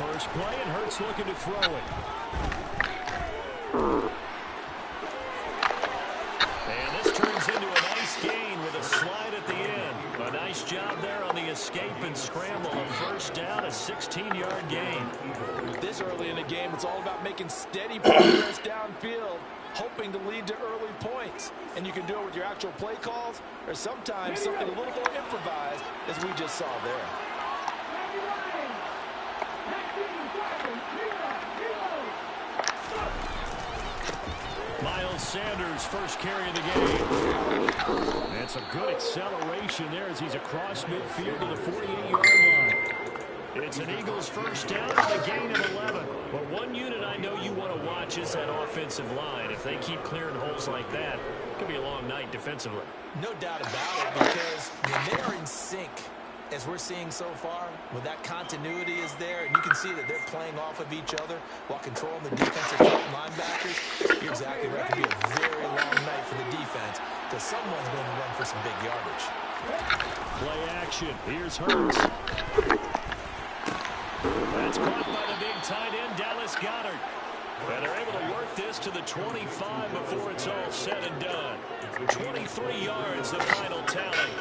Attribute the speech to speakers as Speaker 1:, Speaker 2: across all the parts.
Speaker 1: first play, and Hurts looking to throw it. And this turns into a nice gain with a slide at the end. A nice job there on the escape and scramble. A first down, a 16-yard gain.
Speaker 2: This early in the game, it's all about making steady progress downfield, hoping to lead to early points. And you can do it with your actual play calls, or sometimes something a little more improvised, as we just saw there.
Speaker 1: Miles Sanders, first carry of the game. And some good acceleration there as he's across midfield to the 48-yard line. It's an Eagles first down and a gain of 11. But one unit I know you want to watch is that offensive line. If they keep clearing holes like that, it could be a long night defensively.
Speaker 2: No doubt about it, because when they are in sync, as we're seeing so far, when that continuity is there, and you can see that they're playing off of each other while controlling the defensive linebackers, you're exactly right. It could be a very long night for the defense, because someone's going to run for some big yardage.
Speaker 1: Play action. Here's Hurts. That's caught by the big tight end, Dallas Goedert. And they're able to work this to the 25 before it's all said and done. 23 yards, the final tally.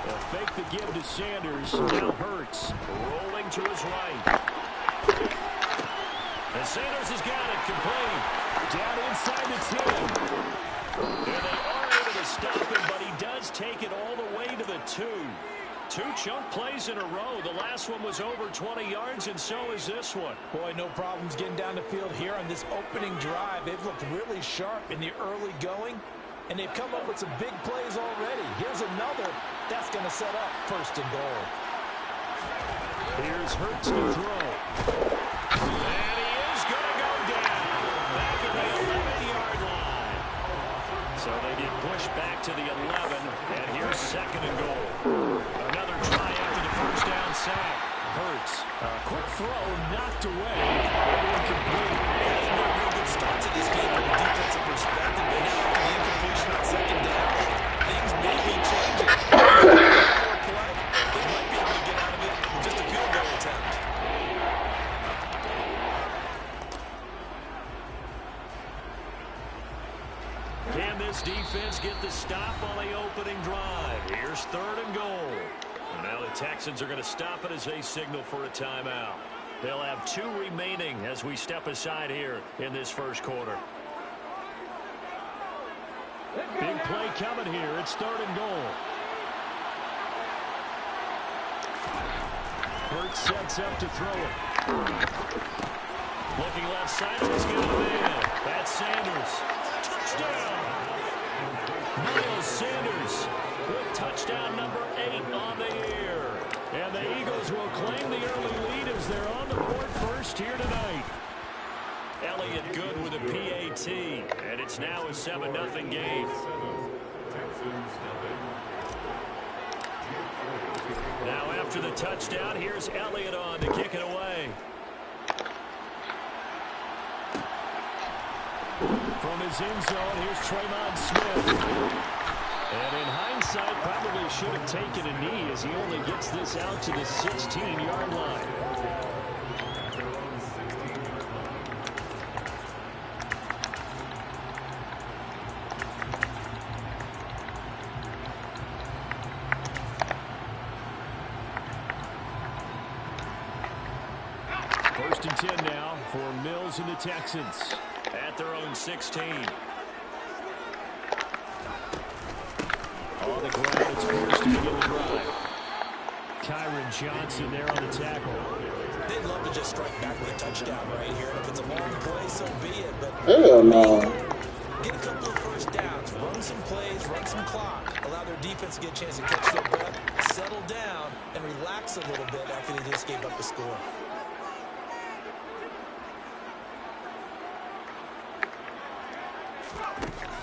Speaker 1: They'll fake the give to Sanders. Now Hurts rolling to his right. And Sanders has got it complete. Down inside the 10. And they are able to stop him, but he does take it all the way to the 2. 2 chunk plays in a row. The last one was over 20 yards, and so is this one.
Speaker 2: Boy, no problems getting down the field here on this opening drive. They've looked really sharp in the early going, and they've come up with some big plays already. Here's another. That's going to set up first and goal.
Speaker 1: Here's Hurts to throw. And he is going to go down back at the 11-yard line. So they get pushed back to the 11, and here's second and goal. Another try after the first down sack. Hurts, a quick throw knocked away. Incomplete.
Speaker 2: That's been a real good start to this game from a defensive perspective. And now after the incompletion on second down, things may be changing. Play. They might be able to get out of it with just a field goal attempt.
Speaker 1: Can this defense get the stop on the opening drive? Here's third and goal. And now the Texans are going to stop it as they signal for a timeout. They'll have 2 remaining as we step aside here in this first quarter. Big play coming here. It's third and goal. Hurts sets up to throw it. Looking left side, he's got a man. That's Sanders. Touchdown! Miles Sanders with touchdown number 8 on the year. And the Eagles will claim the early lead as they're on the board first here tonight. Elliott good with a PAT, and it's now a 7-0 game. Now after the touchdown, here's Elliott on to kick it away. From his end zone, here's Tremont Smith. And in hindsight, probably should have taken a knee as he only gets this out to the 16-yard line. First and 10 now for Mills and the Texans at their own 16. On the ground, it's forced to begin the drive. Kyron Johnson there on the tackle.
Speaker 2: They'd love to just strike back with a touchdown right here. And if it's a long play, so be it. But
Speaker 3: hell no.
Speaker 2: Get a couple of first downs, run some plays, run some clock, allow their defense to get a chance to catch their breath, settle down, and relax a little bit after they just gave up the score.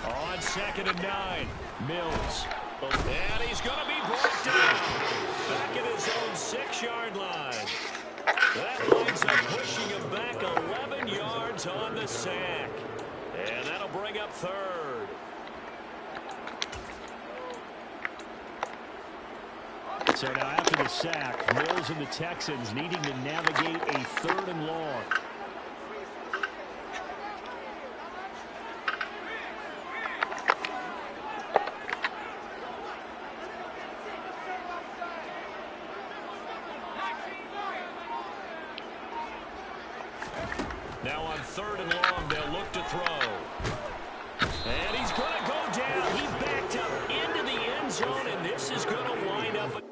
Speaker 1: On second and 9, Mills. And he's going to be brought down back at his own 6-yard line. That winds up pushing him back 11 yards on the sack. And that'll bring up third. So now after the sack, Mills and the Texans needing to navigate a 3rd and long. Now on 3rd and long, they'll look to throw. And he's going to go down. He backed up into the end zone, and this is going to wind up.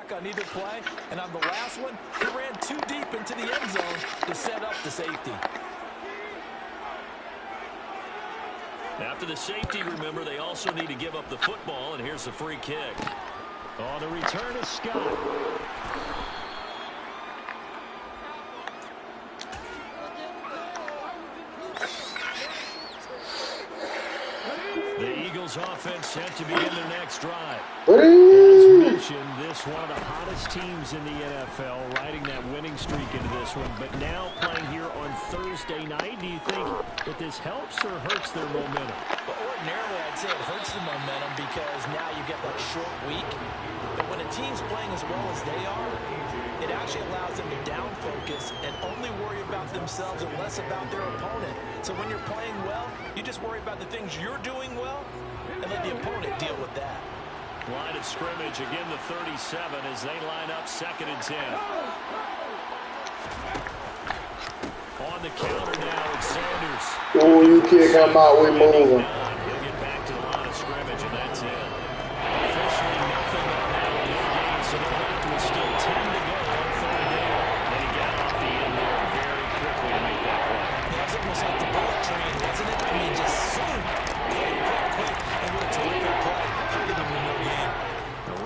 Speaker 2: On either play, and on the last one, he ran too deep into the end zone to set up the safety.
Speaker 1: After the safety, remember, they also need to give up the football, and here's the free kick. Oh, the return is Scott. The Eagles offense set to begin their next drive. As mentioned, this one of the hottest teams in the NFL, riding that winning streak into this one, but now playing here on Thursday night. Do you think that this helps or hurts their momentum?
Speaker 2: Well, ordinarily, I'd say it hurts the momentum because now you get that short week. But when a team's playing as well as they are, it actually allows them to down focus and only worry about themselves and less about their opponent. So when you're playing well, you just worry about the things you're doing well and let the opponent deal with that.
Speaker 1: Line of scrimmage, again the 37 as they line up 2nd and 10. On the counter now, it's Sanders.
Speaker 3: Oh, you kick him out, we moving.
Speaker 1: He'll get back to the line of scrimmage, and that's it. Officially nothing on that one game, so they're left with still 10 to go on 3rd down. And he got off the end there very quickly to make that play.
Speaker 2: That was almost like the bullet train, wasn't it? I mean, just so quick, and what a terrific play. Give them a no game.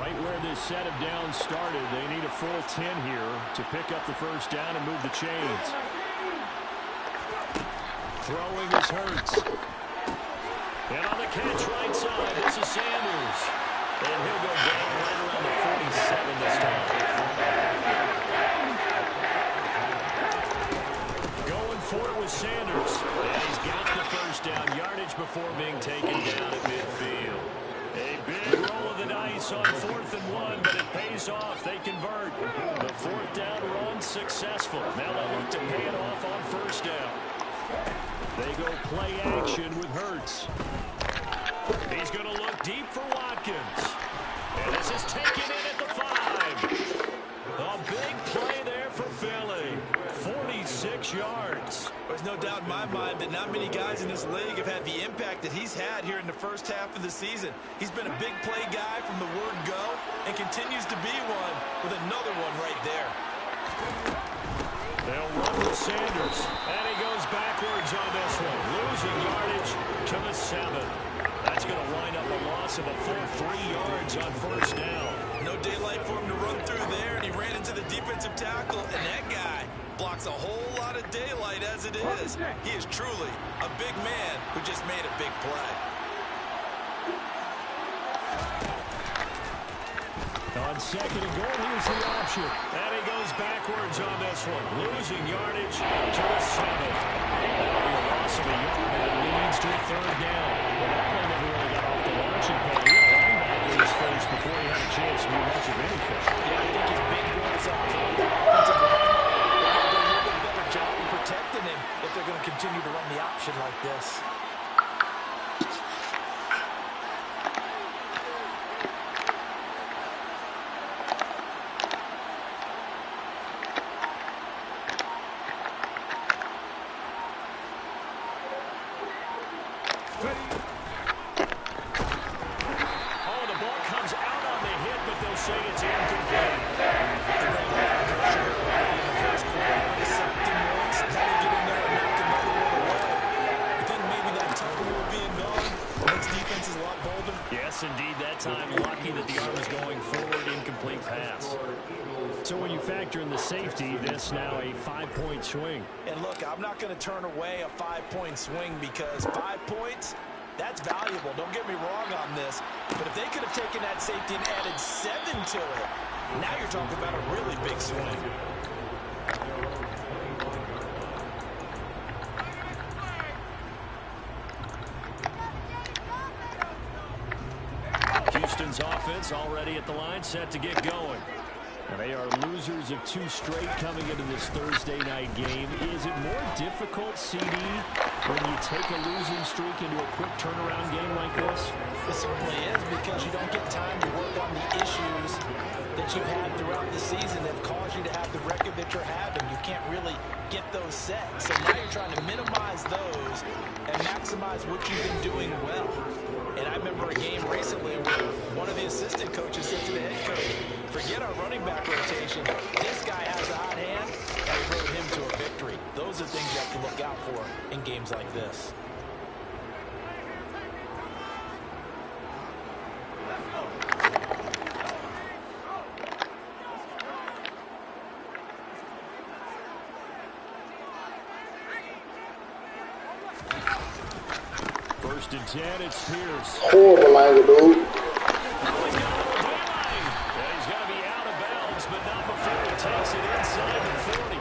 Speaker 1: Right where this set of downs started, they need a full 10 here to pick up the 1st down and move the chains. Throwing is Hurts. And on the catch right side, this is Sanders. And he'll go down right around the 47 this time. Going for it with Sanders. And he's got the 1st down yardage before being taken down at midfield. A big roll of the dice on 4th and 1, but it pays off. They convert. The 4th down run successful. Now they'll look to pay it off on 1st down. They go play action with Hurts. He's going to look deep for Watkins. And this is taken in at the 5. A big play there for Philly. 46 yards.
Speaker 2: There's no doubt in my mind that not many guys in this league have had the impact that he's had here in the 1st half of the season. He's been a big play guy from the word go and continues to be one with another one right there.
Speaker 1: They'll run with Sanders, and he goes backwards on this one, losing yardage to the 7. That's going to wind up a loss of a full 3 yards on 1st down.
Speaker 2: No daylight for him to run through there, and he ran into the defensive tackle, and that guy blocks a whole lot of daylight as it is. He is truly a big man who just made a big play.
Speaker 1: On 2nd and goal, here's the option. And he goes backwards on this one, losing yardage to the 7. That'll be a loss of a yard, and it leads to a 3rd down. Well, that play never really got off the launching pad. He had a linebacker in his face before he had a chance to do much of anything.
Speaker 2: Yeah, I think his big boys off. Offensive line, they're going to do a little bit better job of protecting him if they're going to continue to run the option like this.
Speaker 1: Indeed, that time lucky that the arm is going forward, incomplete pass. So when you factor in the safety, this now a 5-point swing.
Speaker 2: And look, I'm not going to turn away a 5-point swing because 5 points, that's valuable. Don't get me wrong on this. But if they could have taken that safety and added 7 to it, now you're talking about a really big swing.
Speaker 1: Ravens offense already at the line, set to get going. And they are losers of 2 straight coming into this Thursday night game. Is it more difficult, CD, when you take a losing streak into a quick turnaround game like this?
Speaker 2: It certainly is, because you don't get time to work on the issues that you've had throughout the season that have caused you to have the record that you're having. You can't really get those set. So now you're trying to minimize those and maximize what you've been doing well. And I remember a game recently where one of the assistant coaches said to the head coach, forget our running back rotation. This guy has a hot hand, and he rode him to a victory. Those are things you have to look out for in games like this.
Speaker 1: First and 10, it's Pierce.
Speaker 3: Horrible angle, dude.
Speaker 1: He's going to be out of bounds, but not before he takes it inside the 40.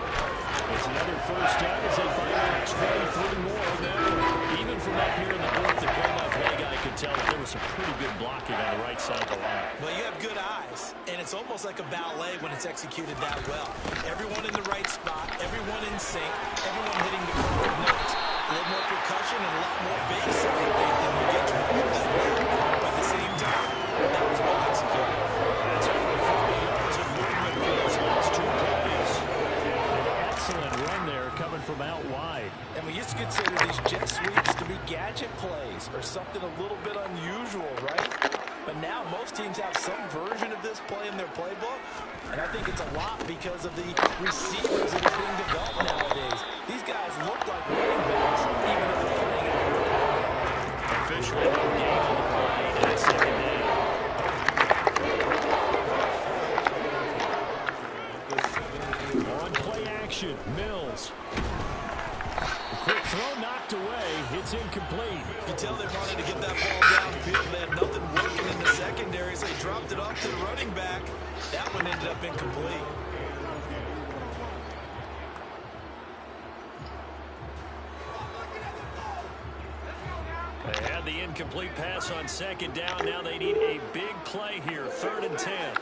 Speaker 1: It's another first down as they find out 23 more. Now, even from up here in the booth, the play-by-play guy could tell that there was some pretty good blocking on the right side of the line.
Speaker 2: Well, you have good eyes, and it's almost like a ballet when it's executed that well. Everyone in the right spot, everyone in sync, everyone hitting the correct notes. A little more percussion and a lot more bass than you get to all of that. But at the same time, that was well executed.
Speaker 1: That's over 40 yards of movement for those last 2 plays. An excellent run there coming from out wide.
Speaker 2: And we used to consider these jet sweeps to be gadget plays or something a little bit unusual, right? But now most teams have some version of this play in their playbook. And I think it's a lot because of the receivers that are being developed nowadays. These guys look like running backs, even if they're playing out.
Speaker 1: Officially no game on the play, and it's second down. On play action, Mills. Quick throw knocked away. It's incomplete.
Speaker 2: You can tell they wanted to get that ball downfield. They had nothing working in the secondary, so they dropped it off to the running back. That one ended up incomplete.
Speaker 1: They had the incomplete pass on second down. Now they need a big play here. 3rd and 10.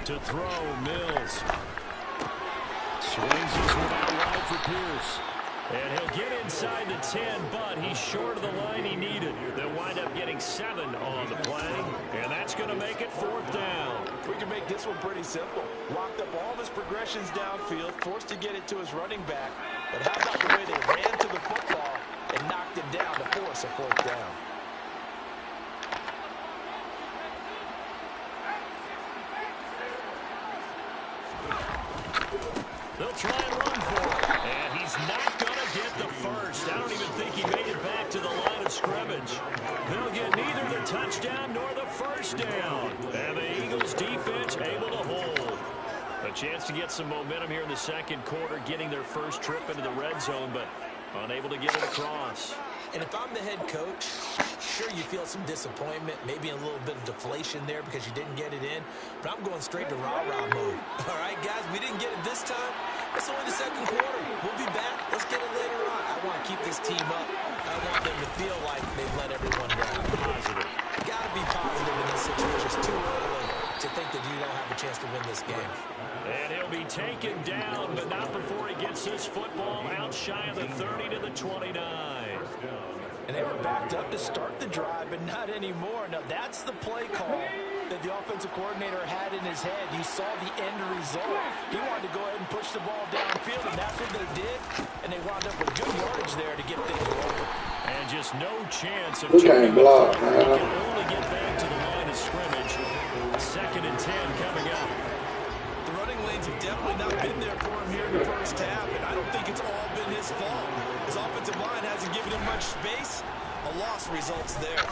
Speaker 1: To throw, Mills. Swings this one out wide for Pierce. And he'll get inside the 10, but he's short of the line he needed. They'll wind up getting 7 on the play, and that's going to make it 4th down.
Speaker 2: We can make this one pretty simple. Locked up all of his progressions downfield, forced to get it to his running back. But how about the way they ran to the football and knocked him down to force a 4th down?
Speaker 1: They'll try and run for it. And he's not going to get the first. I don't even think he made it back to the line of scrimmage. They'll get neither the touchdown nor the first down. And the Eagles defense able to hold. A chance to get some momentum here in the second quarter, getting their first trip into the red zone, but unable to get it across.
Speaker 2: And if I'm the head coach, sure you feel some disappointment, maybe a little bit of deflation there because you didn't get it in, but I'm going straight to rah-rah mode. All right, guys, we didn't get it this time. It's only the second quarter. We'll be back. Let's get it later on. I want to keep this team up. I want them to feel like they've let everyone down.
Speaker 1: Positive.
Speaker 2: Got to be positive in this situation. It's too early to think that you don't have a chance to win this game.
Speaker 1: And he'll be taken down, but not before he gets this football out shy of the 30 to the 29.
Speaker 2: And they were backed up to start the drive, but not anymore. Now, that's the play call that the offensive coordinator had in his head. You saw the end result. He wanted to go ahead and push the ball downfield, and that's what they did. And they wound up with good yardage there to get things rolling.
Speaker 1: And just no chance of
Speaker 3: can't block,
Speaker 1: He
Speaker 3: man.
Speaker 1: can only get back to the line of scrimmage. 2nd and 10 coming up.
Speaker 2: The running lanes have definitely not been there for him here in the first half, and I don't think it's all been his fault. His offensive line hasn't given him much space. A loss results there.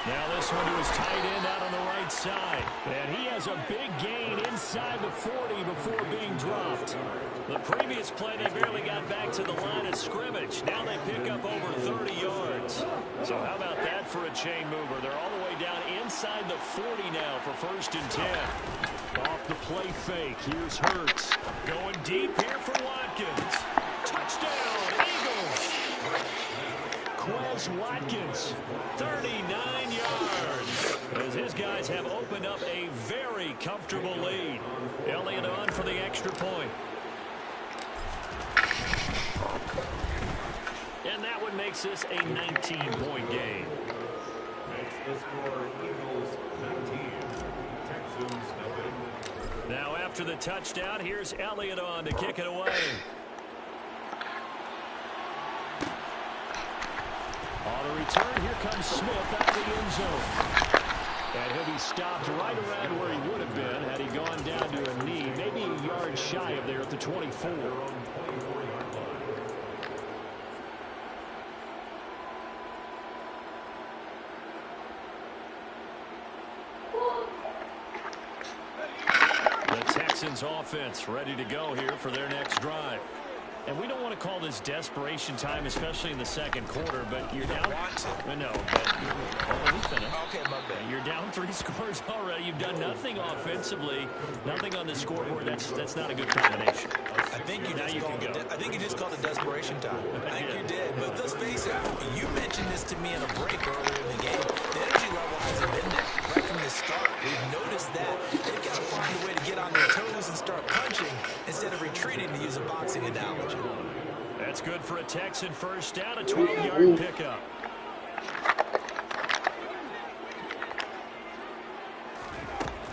Speaker 1: Now this one to his tight end out on the right side. And he has a big gain inside the 40 before being dropped. The previous play, they barely got back to the line of scrimmage. Now they pick up over 30 yards. So how about that for a chain mover? They're all the way down inside the 40 now for 1st and 10. Off the play fake. Here's Hurts. Going deep here for Watkins. Touchdown, Eagles. Quez Watkins, 39 yards. As his guys have opened up a very comfortable lead. Elliott on for the extra point. And that one makes this a 19-point game.
Speaker 4: The score, Eagles 19, Texans nothing.
Speaker 1: Now after the touchdown, here's Elliott on to kick it away. On the return, here comes Smith out of the end zone. And he'll be stopped right around where he would have been had he gone down to a knee, maybe a yard shy of there at the 24. Texans offense ready to go here for their next drive. And we don't want to call this desperation time, especially in the second quarter, but you're down. No, but
Speaker 2: Okay, my bad.
Speaker 1: you're down 3 scores already. You've done nothing offensively, nothing on the scoreboard. That's not a good combination.
Speaker 2: I think you just called it desperation time. I think you did. But let's face it, you mentioned this to me in a break earlier in the game. The energy level hasn't been there right from the start. We've noticed that. They've got to find a way to get on their toes and start punching instead of retreating, to use a boxing analogy.
Speaker 1: That's good for a Texan first down, a 12-yard pickup.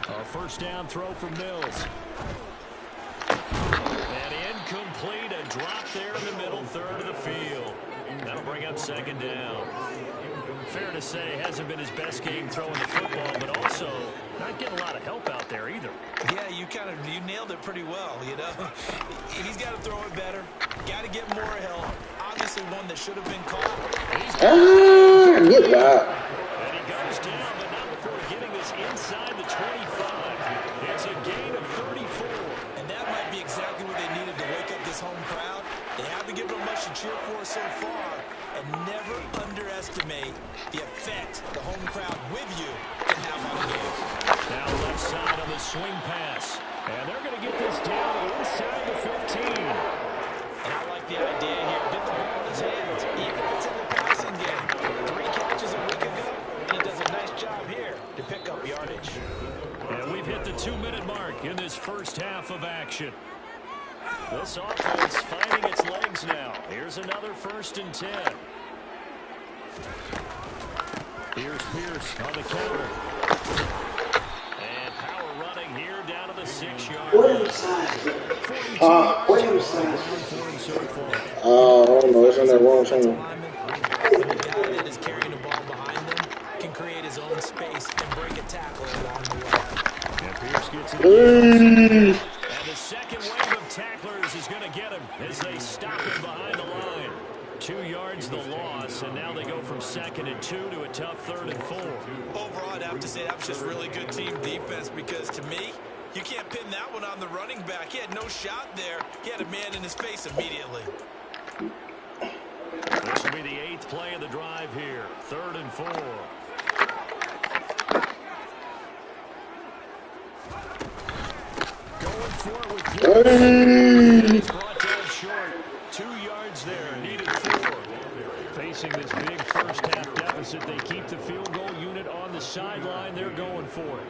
Speaker 1: A first down throw from Mills. And incomplete, a drop there in the middle third of the field. That'll bring up second down. Fair to say, hasn't been his best game throwing the football, but also not getting a lot of help out there either.
Speaker 2: Yeah, you nailed it pretty well, you know. He's got to throw it better. Got to get more help. Obviously one that should have been caught.
Speaker 3: Good job.
Speaker 1: And he goes down, but not before getting this inside the 25. It's a gain of 34.
Speaker 2: And that might be exactly what they needed to wake up this home crowd. They haven't given them much to cheer for so far. And never underestimate the effect the home crowd with you can have on a game.
Speaker 1: Now left side on the swing pass. And they're going to get this down inside the 15.
Speaker 2: And I like the idea here. Get the ball in his hands, even if it's in the passing game. 3 catches a week ago, and he does a nice job here to pick up yardage.
Speaker 1: And we've hit the 2-minute mark in this first half of action. This offense finding its legs now. Here's another 1st and 10. Here's Pierce on the counter. And power running here down to the 6-yard line.
Speaker 3: What are you saying? Oh, no, it's on that wrong channel.
Speaker 2: The guy that is carrying the ball behind them can create his own space and break a tackle along the way.
Speaker 1: And Pierce gets it again. And the second wave of tacklers is going to get him as they stop him behind the line. 2 yards the loss, and now they go from 2nd and 2 to a tough 3rd and 4.
Speaker 2: Overall, I'd have to say that was just really good team defense, because to me, you can't pin that one on the running back. He had no shot there. He had a man in his face immediately.
Speaker 1: This will be the 8th play of the drive here. 3rd and 4. Going for it with Pierce. Brought down short. 2 yards there. Needed 4. Facing this big first half deficit, they keep the field goal unit on the sideline. They're going for it.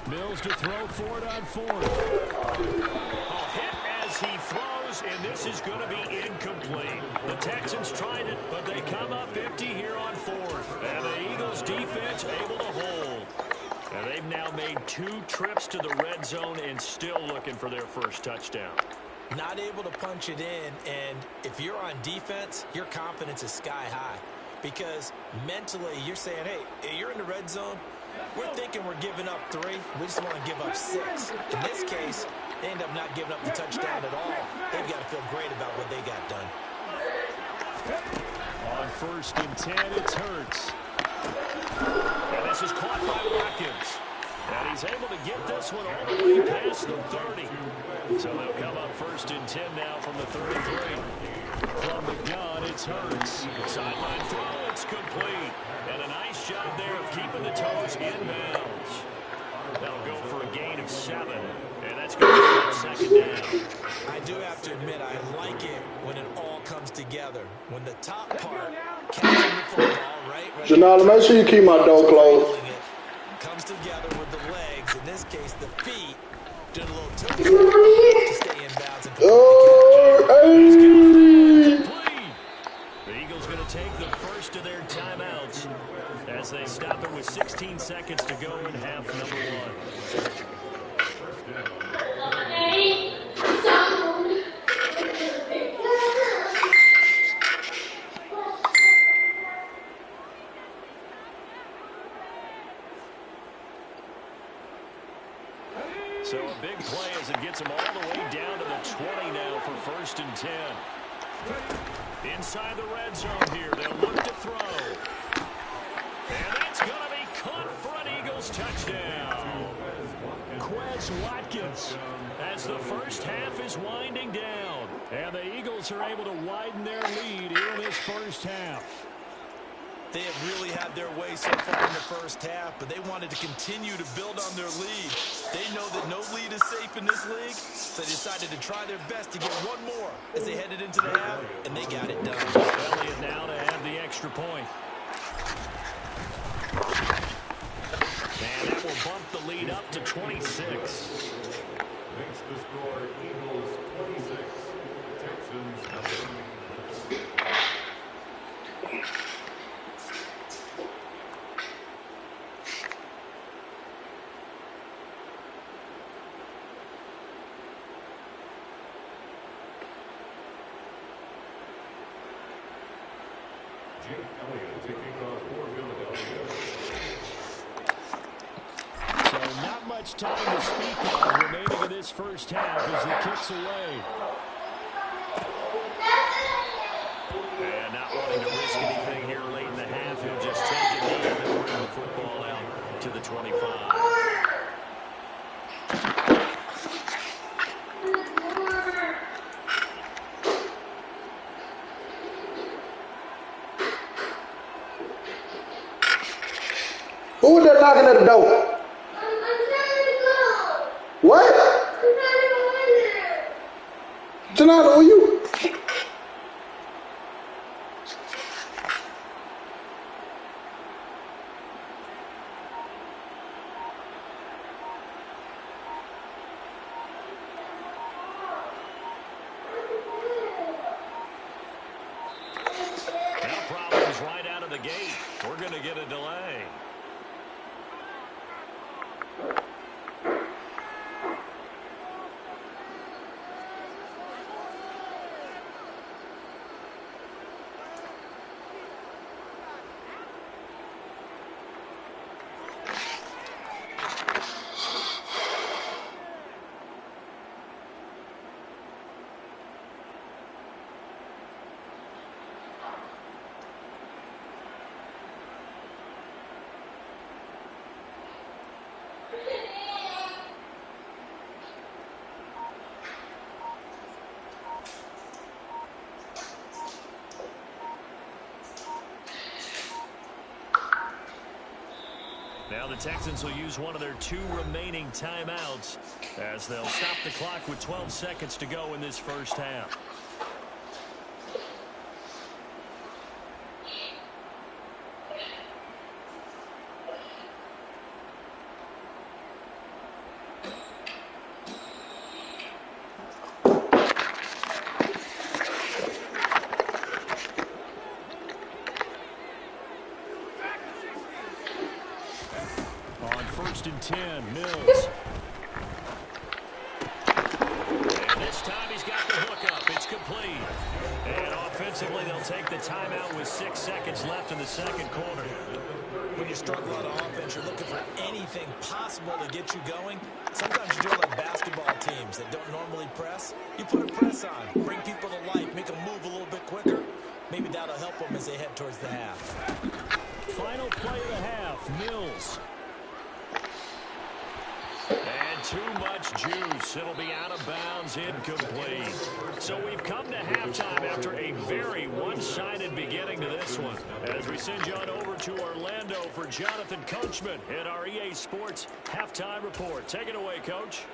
Speaker 1: Mills to throw for it on 4th. A hit as he throws, and this is going to be incomplete. The Texans tried it, but they come up empty here on 4th. And the Eagles defense able to hold. And they've now made 2 trips to the red zone and still looking for their first touchdown.
Speaker 2: Not able to punch it in, and if you're on defense, your confidence is sky high. Because mentally, you're saying, hey, you're in the red zone. We're thinking we're giving up 3. We just want to give up 6. In this case, they end up not giving up the touchdown at all. They've got to feel great about what they got done.
Speaker 1: On 1st and 10, it's Hurts. And this is caught by Watkins. And he's able to get this one all the way past the 30. So they'll come up 1st and 10 now from the 33. From the gun, it's Hurts. Sideline throw, it's complete. And a nice job there of keeping the toes inbounds. That'll go for a gain of 7. And that's going to be second down.
Speaker 2: I do have to admit, I like it when it all comes together. When the top part, catching the football, right?
Speaker 3: Janelle, make sure you keep my door closed.
Speaker 2: Comes together with the legs, in this case, the feet. Doing a little toe to stay in bounds and
Speaker 1: The Eagles going to take the first of their timeouts as they stop it with 16 seconds to go in half number 1. So a big play as it gets them all the way down to the 20 now for 1st and 10. Inside the red zone here, they'll look to throw. And that's going to be caught for an Eagles touchdown. Quez Watkins as the first half is winding down. And the Eagles are able to widen their lead here in this first half.
Speaker 2: They have really had their way so far in the first half, but they wanted to continue to build on their lead. They know that no lead is safe in this league, so they decided to try their best to get one more as they headed into the half, and they got it done.
Speaker 1: Elliott now to have the extra point. And that will bump the lead up to 26.
Speaker 4: Makes the score Eagles 26, Texans 11. Elliott taking off for Philadelphia.
Speaker 1: So not much time to speak of remaining in this first half as he kicks away. And not wanting to risk anything here late in the half, he'll just take it in and bring the football out to the 25.
Speaker 3: Who was that knocking at the door?
Speaker 5: I'm trying to go.
Speaker 3: What?
Speaker 5: I'm trying to go in there.
Speaker 3: Janelle, who you?
Speaker 1: Now problems right out of the gate. We're going to get a delay. Now the Texans will use one of their 2 remaining timeouts as they'll stop the clock with 12 seconds to go in this first half. On 1st and 10, Mills. And this time he's got the hook up. It's complete. And offensively, they'll take the timeout with 6 seconds left in the second quarter.
Speaker 2: When you struggle on offense, you're looking for anything possible to get you going. Sometimes you do it like basketball teams that don't normally press. You put a press on, bring people to life, make them move a little bit quicker. Maybe that'll help them as they head towards the half.
Speaker 1: Final play of the half, Mills. And too much juice. It'll be out of bounds, incomplete. So we've come to halftime after a very one-sided beginning to this one. As we send you on over to Orlando for Jonathan Coachman in our EA Sports Halftime Report. Take it away, Coach.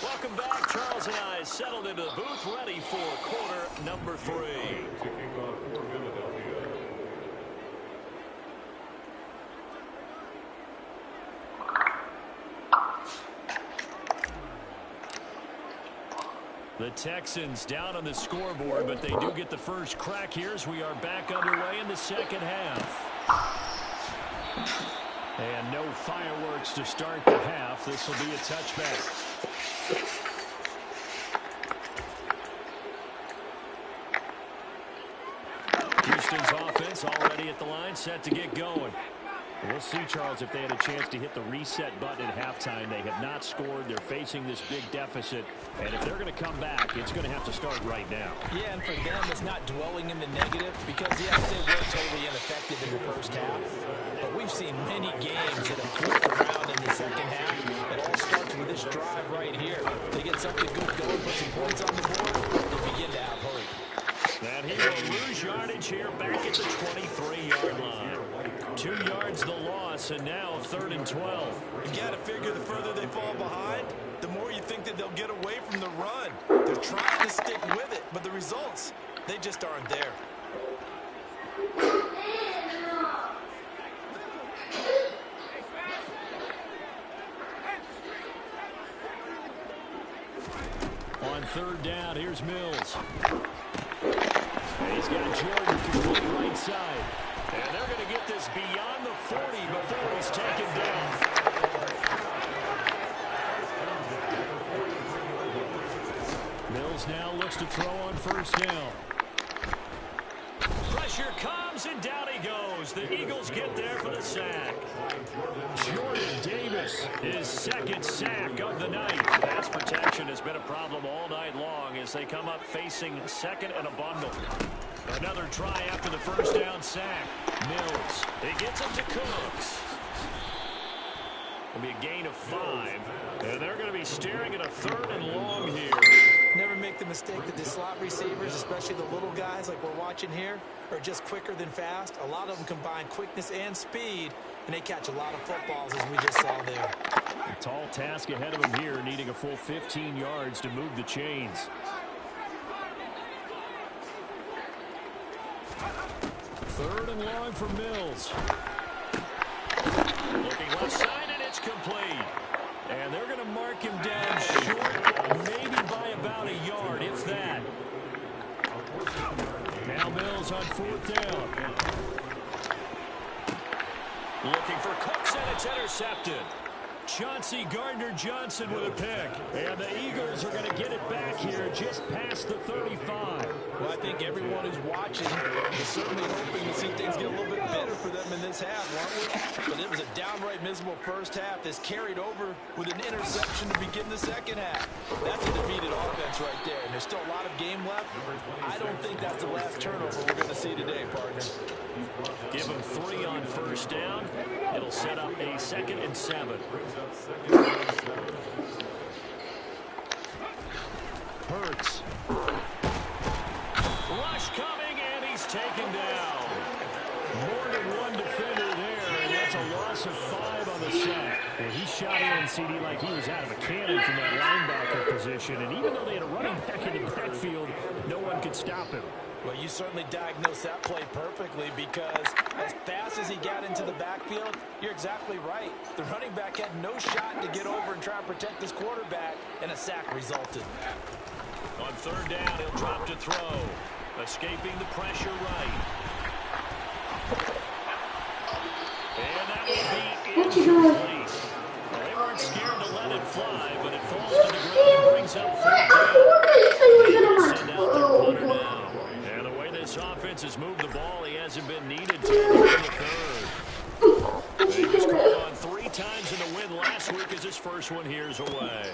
Speaker 1: Welcome back. Charles and I settled into the booth, ready for quarter number 3.
Speaker 4: Kicking off for Philadelphia.
Speaker 1: The Texans down on the scoreboard, but they do get the first crack here as we are back underway in the second half. And no fireworks to start the half. This will be a touchback. Houston's offense already at the line, set to get going. We'll see, Charles, if they had a chance to hit the reset button at halftime. They have not scored. They're facing this big deficit. And if they're going to come back, it's going to have to start right now.
Speaker 2: Yeah, and for them, it's not dwelling in the negative because, yes, they were totally ineffective in the first half. But we've seen many games that have flipped around in the second half. It all starts with this drive right here. They get something good going, put some points on the board, they begin to have hope.
Speaker 1: And he will lose yardage here back at the 23-yard line. 2 yards the loss, and now 3rd and 12.
Speaker 2: You got to figure the further they fall behind, the more you think that they'll get away from the run. They're trying to stick with it, but the results, they just aren't there.
Speaker 1: On 3rd down, here's Mills. And he's got Jordan complete right side. And they're going to get this beyond the 40 before he's taken down. Mills now looks to throw on 1st down. Pressure comes, and down he goes. The Eagles get there for the sack. Jordan Davis, his 2nd sack of the night. Pass protection has been a problem all night long as they come up facing 2nd and a bundle. Another try after the 1st down sack. Mills, he gets it to Cooks. It'll be a gain of 5. And they're going to be staring at a 3rd and long here.
Speaker 2: Never make the mistake that the slot receivers, especially the little guys like we're watching here, are just quicker than fast. A lot of them combine quickness and speed, and they catch a lot of footballs, as we just saw there.
Speaker 1: A tall task ahead of him here, needing a full 15 yards to move the chains. 3rd and long for Mills. Looking left side, and it's complete. And they're going to mark him down short, maybe by about a yard, if that. Now Mills on 4th down. Looking for Cooks, and it's intercepted. Chauncey Gardner-Johnson with a pick. And the Eagles are going to get it back here just past the 35.
Speaker 2: Well, I think everyone who's watching is certainly hoping to see things get a little bit better for them in this half, aren't we? But it was a downright miserable first half that's carried over with an interception to begin the second half. That's a defeated offense right there, and there's still a lot of game left. I don't think that's the last turnover we're going to see today, partner.
Speaker 1: Give him 3 on 1st down. It'll set up a 2nd and 7. Hurts. Rush coming, and he's taken down. More than one defender there, and that's a loss of 5 on the sack. And he shot in, CD, like he was out of a cannon from that linebacker position. And even though they had a running back in the backfield, no one could stop him.
Speaker 2: Well, you certainly diagnosed that play perfectly because as fast as he got into the backfield, you're exactly right. The running back had no shot to get over and try and protect his quarterback, and a sack resulted.
Speaker 1: On 3rd down, he'll drop to throw. Escaping the pressure right. And that will be incomplete. Well, they weren't scared to let it fly, but it falls to the ground and brings up 4th down. Send out their punter now. And the way this defense has moved the ball. He hasn't been needed to in the third. He was called on 3 times in the win last week as his first one here's away.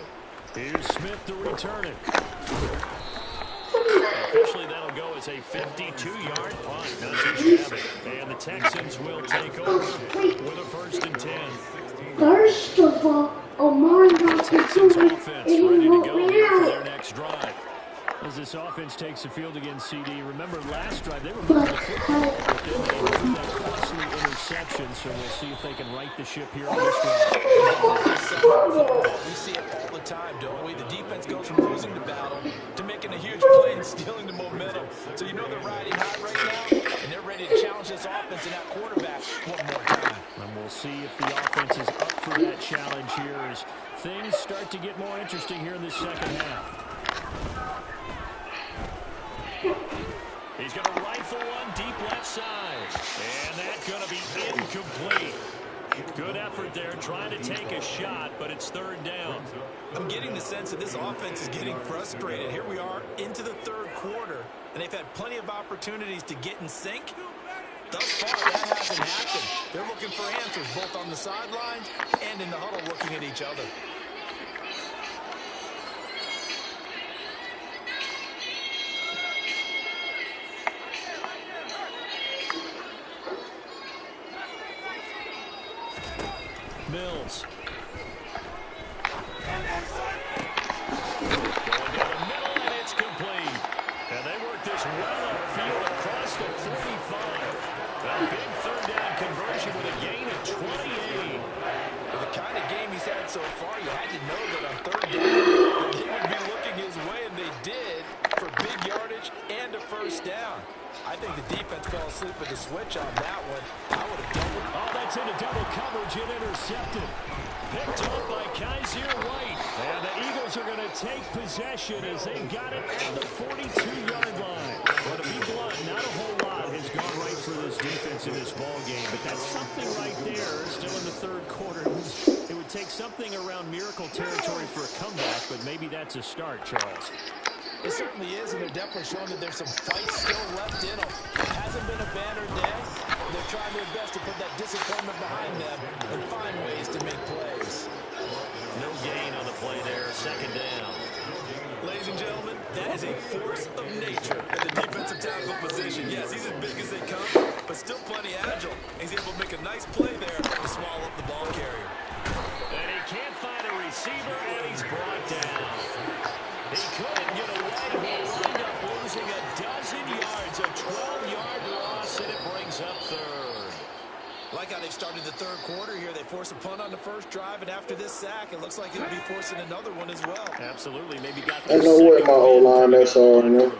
Speaker 1: Here's Smith to return it. Officially, that'll go as a 52-yard punt. Not too shabby. And the Texans will take over with a 1st and 10.
Speaker 5: First of all,
Speaker 1: The Texans offense ready to go here for their next drive.
Speaker 4: As this offense takes the field against CD, remember last drive they were moving the football, but then they threw that costly interception, so we'll see if they can right the ship here on this drive.
Speaker 2: We see it all the time, don't we? The defense goes from losing the battle to making a huge play and stealing the momentum. So you know they're riding high right now, and they're ready to challenge this offense and that quarterback one more time.
Speaker 4: And we'll see if the offense is up for that challenge here as things start to get more interesting here in the second half.
Speaker 1: He's going to rifle one deep left side. And that's going to be incomplete. Good effort there trying to take a shot, but it's 3rd down.
Speaker 2: I'm getting the sense that this offense is getting frustrated. Here we are into the 3rd quarter, and they've had plenty of opportunities to get in sync. Thus far, that hasn't happened. They're looking for answers both on the sidelines and in the huddle looking at each other.
Speaker 1: Mills. Going down the middle, and it's complete. And they work this well upfield across the 45. A big 3rd down conversion with a gain of 28.
Speaker 2: With the kind of game he's had so far, you had to know that on 3rd down, he would be looking his way, and they did for big yardage and a 1st down. I think the defense fell asleep with the switch on that one. I would have doubled.
Speaker 4: Oh, that's into double coverage and intercepted.
Speaker 1: Picked up by Kaiser White.
Speaker 4: And the Eagles are going to take possession as they got it at the 42-yard line. But to be blunt, not a whole lot has gone right for this defense in this ball game, but that's something right there. Still in the 3rd quarter. It would take something around miracle territory for a comeback, but maybe that's a start, Charles.
Speaker 2: It certainly is, and they're definitely showing that there's some fight still left in them. It hasn't been a banner day. They're trying their best to put that disappointment behind them and find ways to make plays.
Speaker 1: No gain on the play there. 2nd down.
Speaker 2: Ladies and gentlemen, that is a force of nature at the defensive tackle position. Yes, he's as big as they come, but still plenty agile. He's able to make a nice play there to swallow up the ball carrier.
Speaker 1: And he can't find a receiver, and he's brought down. He couldn't get away. He'll wind up losing a dozen yards, a 12-yard loss, and it brings up 3rd.
Speaker 2: Like how they've started the 3rd quarter here. They force a punt on the 1st drive, and after this sack, it looks like he'll be forcing another one as well.
Speaker 1: Absolutely. Maybe got
Speaker 3: I know what my whole line that's all, you know.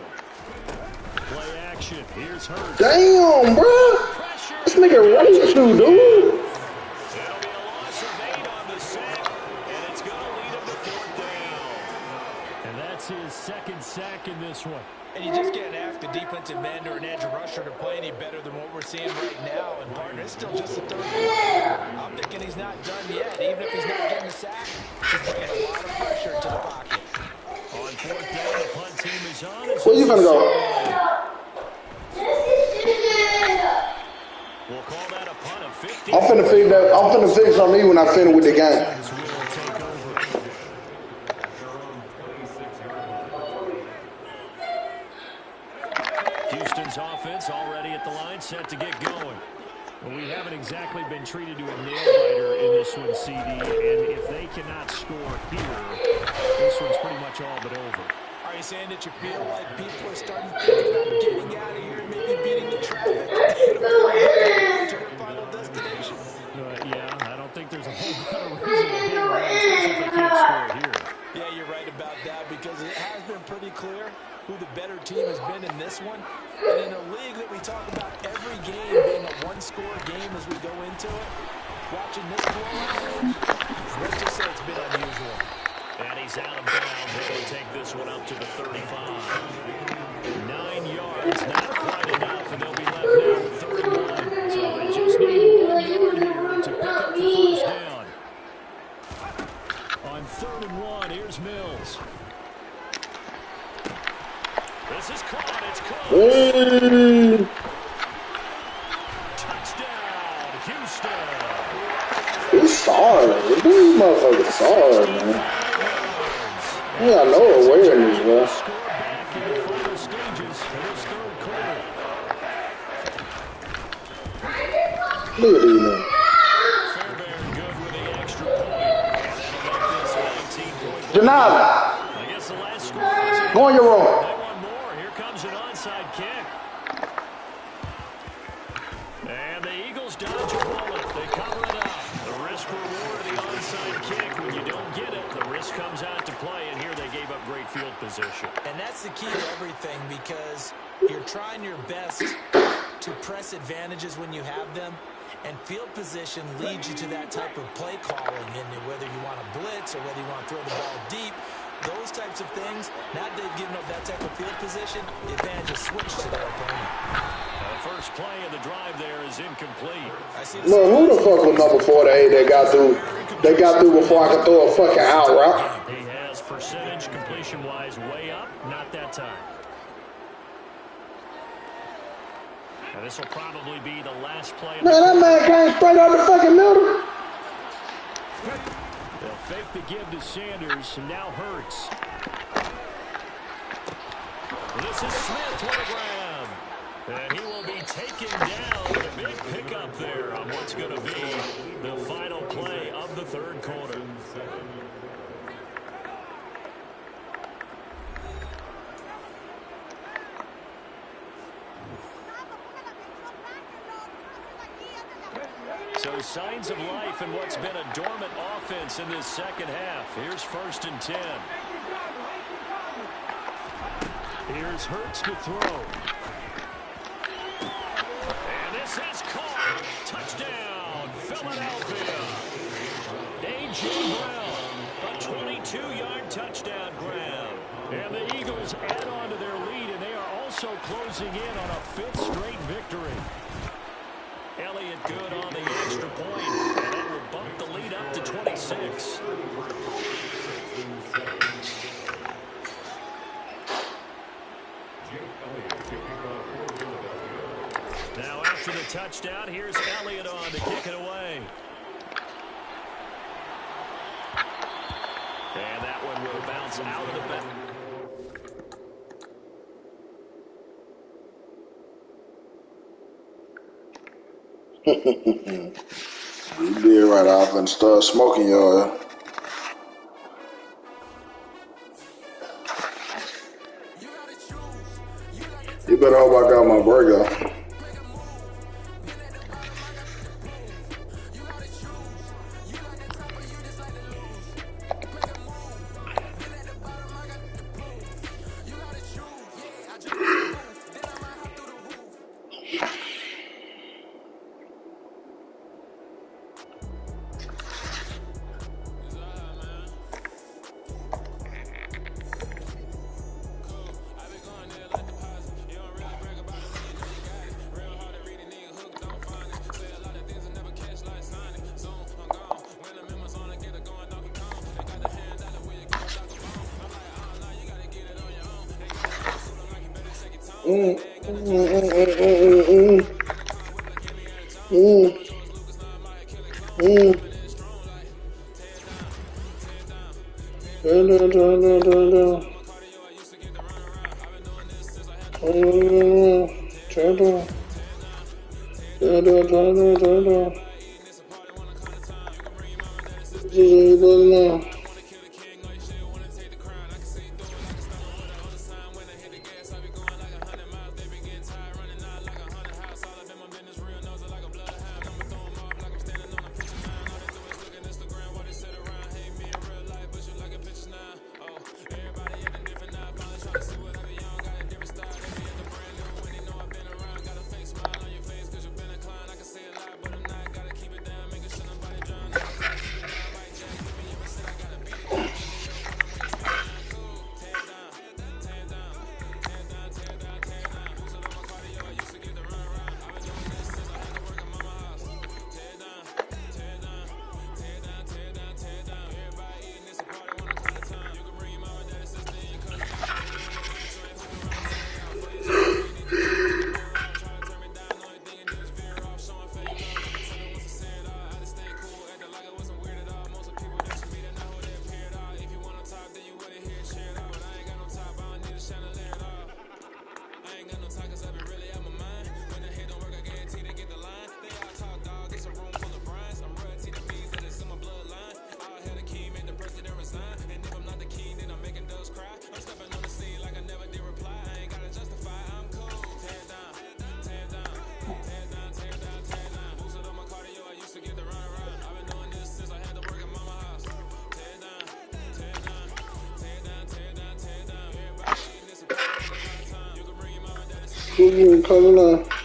Speaker 1: Play action. Here's Hurts.
Speaker 3: Damn, bro. This nigga raced you, dude.
Speaker 1: It'll be a loss of 8 on the sack, and it's going to lead him to 4th down.
Speaker 4: And that's his 2nd sack in this one.
Speaker 2: And you just can't ask a defensive end or an edge rusher to play any better than what we're seeing right now. And, partner, it's still just the 3rd quarter. I'm thinking he's not done yet. Even if he's not getting the sack, he's bringing a lot of pressure to the pocket.
Speaker 1: On 4th down, the punt team is on.
Speaker 3: Where you gonna go?
Speaker 1: We'll call that a punt of 50.
Speaker 3: I'm finna fix on me when I finish with the game.
Speaker 1: Houston's offense already at the line, set to get going.
Speaker 4: Well, we haven't exactly been treated to a nail-biter in this one, CD, and if they cannot score here, this one's pretty much all but over.
Speaker 2: Are you saying that you feel like people are starting to think about getting out of here and maybe beating the traffic to their final destination?
Speaker 4: Yeah, I don't think there's a whole lot of reason to hang around, especially if they can't score here.
Speaker 2: Yeah, you're right about that because it has been pretty clear who the better team has been in this one. And in a league that we talk about every game being a one-score game as we go into it, watching this blowout, let's just say it's been unusual.
Speaker 1: And he's out of bounds, able to take this one up to the 35. 9 yards, not quite enough, and they'll be left now with 31. So they just need 1 yard here to pick up the 1st down. On 3rd and 1, here's Mills. This is caught, it's caught.
Speaker 3: sorry. These motherfuckers sorry, man. They got no awareness, bro. Look at these men. Janelle, go in your room.
Speaker 4: Here comes an onside kick. And the Eagles dodge a bullet. They cover it up. The risk reward of the onside kick. When you don't get it, the risk comes out to play. And here they gave up great field position.
Speaker 2: And that's the key to everything, because you're trying your best to press advantages when you have them. And field position leads you to that type of play calling. And whether you want to blitz or whether you want to throw the ball deep, those types of things, now that they've given up that type of field position, the advantage is switched to their opponent.
Speaker 4: The first play of the drive there is incomplete.
Speaker 3: Look, who the fuck was number 48 that got through? They got through before I could throw a fucking out route.
Speaker 4: He has percentage completion-wise way up. Not that time. And this will probably be the last play.
Speaker 3: Man, that man came straight out the fucking middle.
Speaker 4: They'll fake the give to Sanders, and now Hurts. This is Smith with the ground. And he will be taken down with a big pickup there on what's going to be the final play of the third quarter. So signs of life in what's been a dormant offense in this second half. Here's 1st and 10. Here's Hurts to throw. And this is caught. Touchdown, Philadelphia. A.J. Brown, a 22-yard touchdown grab. And the Eagles add on to their lead, and they are also closing in on a 5th straight victory. Elliott good on the extra point, and that will bump the lead up to 26. Now after the touchdown, here's Elliott on to kick it away. And that one will bounce out of the back.
Speaker 3: You did right off and start smoking your. You better hope I got my burger. Coming on.